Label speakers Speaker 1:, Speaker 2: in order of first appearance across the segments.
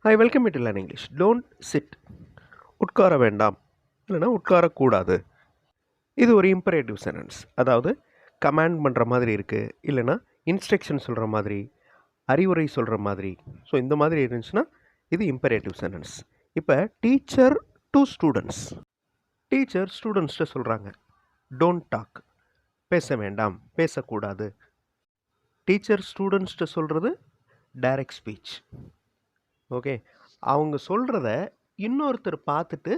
Speaker 1: Hi, welcome to learn English. Don't chit. உட்கார வேண்டாம், இல்லைன்னா உட்காரக்கூடாது. இது ஒரு இம்பரேட்டிவ் சென்டென்ஸ். அதாவது கமாண்ட் பண்ணுற மாதிரி இருக்குது, இல்லைன்னா இன்ஸ்ட்ரக்ஷன் சொல்கிற மாதிரி, அறிவுரை சொல்கிற மாதிரி. ஸோ இந்த மாதிரி இருந்துச்சுன்னா இது இம்பரேட்டிவ் சென்டென்ஸ். இப்போ டீச்சர் டு ஸ்டூடெண்ட்ஸ். டீச்சர் ஸ்டூடெண்ட்ஸ்கிட்ட சொல்கிறாங்க, டோன்ட் டாக், பேச வேண்டாம், பேசக்கூடாது. டீச்சர் ஸ்டூடெண்ட்ஸ்கிட்ட சொல்கிறது டைரக்ட் ஸ்பீச். ஓகே, அவங்க சொல்கிறத இன்னொருத்தர் பார்த்துட்டு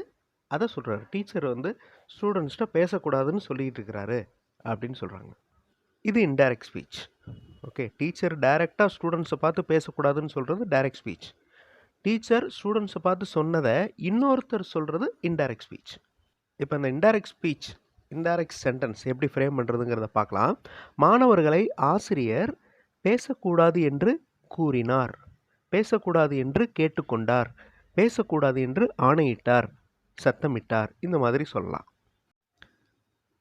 Speaker 1: அதை சொல்கிறாரு. டீச்சர் வந்து ஸ்டூடெண்ட்ஸ்கிட்ட பேசக்கூடாதுன்னு சொல்லிகிட்டு இருக்கிறாரு அப்படின்னு சொல்கிறாங்க. இது இன்டைரக்ட் ஸ்பீச். ஓகே, டீச்சர் டைரெக்டாக ஸ்டூடெண்ட்ஸை பார்த்து பேசக்கூடாதுன்னு சொல்கிறது டைரக்ட் ஸ்பீச். டீச்சர் ஸ்டூடெண்ட்ஸை பார்த்து சொன்னதை இன்னொருத்தர் சொல்கிறது இன்டைரக்ட் ஸ்பீச். இப்போ இந்த இன்டைரக்ட் ஸ்பீச், இன்டைரக்ட் சென்டென்ஸ் எப்படி ஃப்ரேம் பண்ணுறதுங்கிறத பார்க்கலாம். மாணவர்களை ஆசிரியர் பேசக்கூடாது என்று கூறினார், பேசக்கூடாது என்று கேட்டுக்கொண்டார், பேசக்கூடாது என்று ஆணையிட்டார், சத்தமிட்டார். இந்த மாதிரி சொல்லலாம்.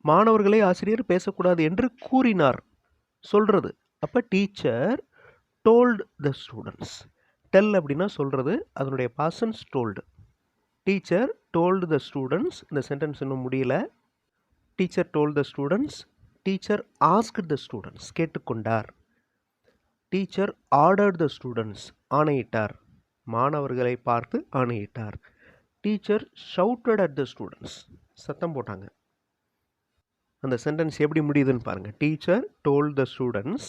Speaker 1: மாணவர்களை ஆசிரியர் பேசக்கூடாது என்று கூறினார் சொல்கிறது. அப்போ teacher told the students. Tell அப்படின்னா சொல்கிறது, அதனுடைய பாசன்ஸ் told. Teacher told the students. இந்த சென்டென்ஸ் இன்னும் முடியல. Teacher told the students. Teacher asked the students, கேட்டுக்கொண்டார். டீச்சர் ஆர்டர்ட் த ஸ்டூடெண்ட்ஸ், ஆணையிட்டார், மாணவர்களை பார்த்து ஆணையிட்டார். Teacher shouted at the students, சத்தம் போட்டாங்க. அந்த சென்டென்ஸ் எப்படி முடியுதுன்னு பாருங்கள். Teacher told the students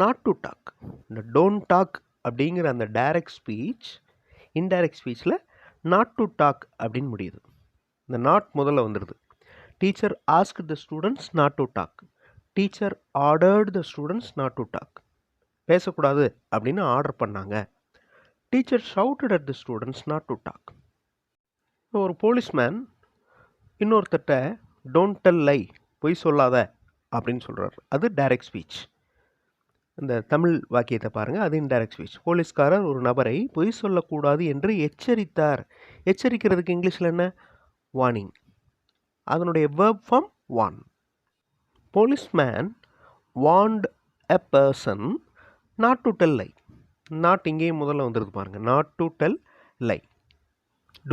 Speaker 1: not to talk. இந்த டோன்ட் டாக் அப்படிங்கிற அந்த டைரக்ட் ஸ்பீச் இன்டைரக்ட் ஸ்பீச்சில் நாட் டு டாக் அப்படின்னு முடியுது. இந்த நாட் முதல்ல வந்துடுது. Teacher ask the students not to talk. Teacher ordered the students not to talk, பேசக்கூடாது அப்படின்னு ஆர்டர் பண்ணாங்க. Teacher shouted at the students not to talk. ஒரு போலீஸ்மேன் இன்னொருத்தட்ட டோன்ட் டெல் லை, பொய் சொல்லாத அப்படின்னு சொல்கிறார். அது டைரக்ட் ஸ்பீச். இந்த தமிழ் வாக்கியத்தை பாருங்கள், அது இன்டைரக்ட் ஸ்பீச். போலீஸ்காரர் ஒரு நபரை பொய் சொல்லக்கூடாது என்று எச்சரித்தார். எச்சரிக்கிறதுக்கு இங்கிலீஷில் என்ன? வார்னிங். அதனுடைய verb form warn. Policeman warned a person not to tell lie. Not இங்கேயும் முதல்ல வந்துடுது பாருங்கள். Not to tell lie,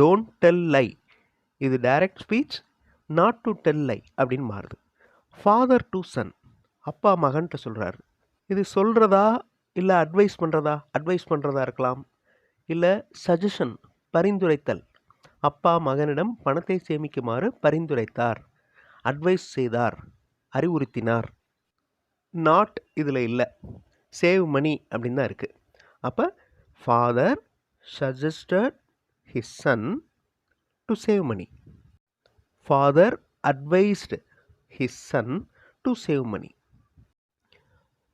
Speaker 1: don't tell lie. இது direct speech. Not to tell lie அப்படின்னு மாறுது. ஃபாதர் டு சன், அப்பா மகன்கிட்ட சொல்கிறாரு. இது சொல்கிறதா இல்லை அட்வைஸ் பண்ணுறதா? அட்வைஸ் பண்ணுறதா இருக்கலாம், இல்லை சஜஷன், பரிந்துரைத்தல். அப்பா மகனிடம் பணத்தை சேமிக்குமாறு பரிந்துரைத்தார், அட்வைஸ் செய்தார், அறிவுறுத்தினார். நாட் இதில் இல்லை, சேவ் மணி அப்படின்னு தான் இருக்குது. அப்போ father suggested his son to save money. Father advised his son to save money.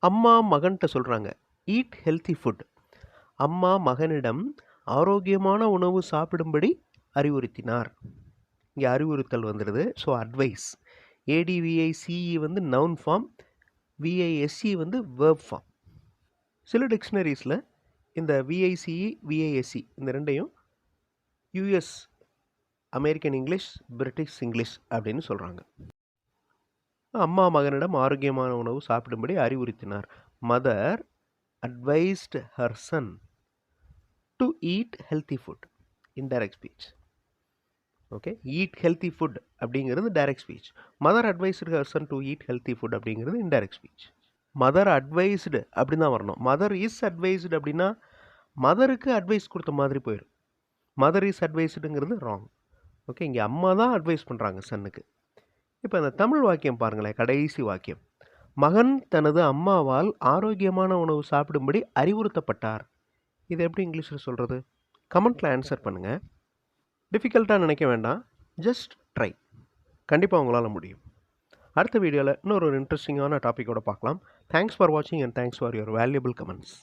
Speaker 1: அம்மா மகன்கிட்ட சொல்கிறாங்க, eat healthy food. அம்மா மகனிடம் ஆரோக்கியமான உணவு சாப்பிடும்படி அறிவுறுத்தினார். இங்கே அறிவுறுத்தல் வந்துடுது. So advice. ADVICE வந்து நவுன் ஃபார்ம், VISE வந்து வேர்ப் ஃபார்ம். சில டிக்ஷனரிஸில் இந்த VICE VISE இந்த ரெண்டையும் US American English, British English அப்படின்னு சொல்கிறாங்க. அம்மா மகனிடம் ஆரோக்கியமான உணவு சாப்பிடும்படி அறிவுறுத்தினார். Mother advised her son to eat healthy food. Indirect speech. Okay, eat healthy food அப்படிங்கிறது direct speech. Mother advised her son to eat healthy food அப்படிங்கிறது இன்டைரக்ட் ஸ்பீச். மதர் அட்வைஸ்டு அப்படின்னு தான் வரணும். மதர் இஸ் அட்வைஸ்டு அப்படின்னா மதருக்கு advice கொடுத்த மாதிரி போயிடும். Mother is அட்வைஸ்டுங்கிறது ராங். ஓகே, இங்கே அம்மா தான் அட்வைஸ் பண்ணுறாங்க சன்னுக்கு. இப்போ அந்த தமிழ் வாக்கியம் பாருங்களேன், கடைசி வாக்கியம். மகன் தனது அம்மாவால் ஆரோக்கியமான உணவு சாப்பிடும்படி அறிவுறுத்தப்பட்டார். இது எப்படி இங்கிலீஷில் சொல்கிறது? கமெண்ட்டில் ஆன்சர் பண்ணுங்கள். டிஃபிகல்ட்டாக நினைக்க வேண்டாம், ஜஸ்ட் ட்ரை. கண்டிப்பாக உங்களால் முடியும். அடுத்த வீடியோவில் இன்னொரு இன்ட்ரெஸ்டிங்கான டாப்பிக்கோடு பார்க்கலாம். தேங்க்ஸ் ஃபார் வாட்சிங் and thanks for your valuable comments.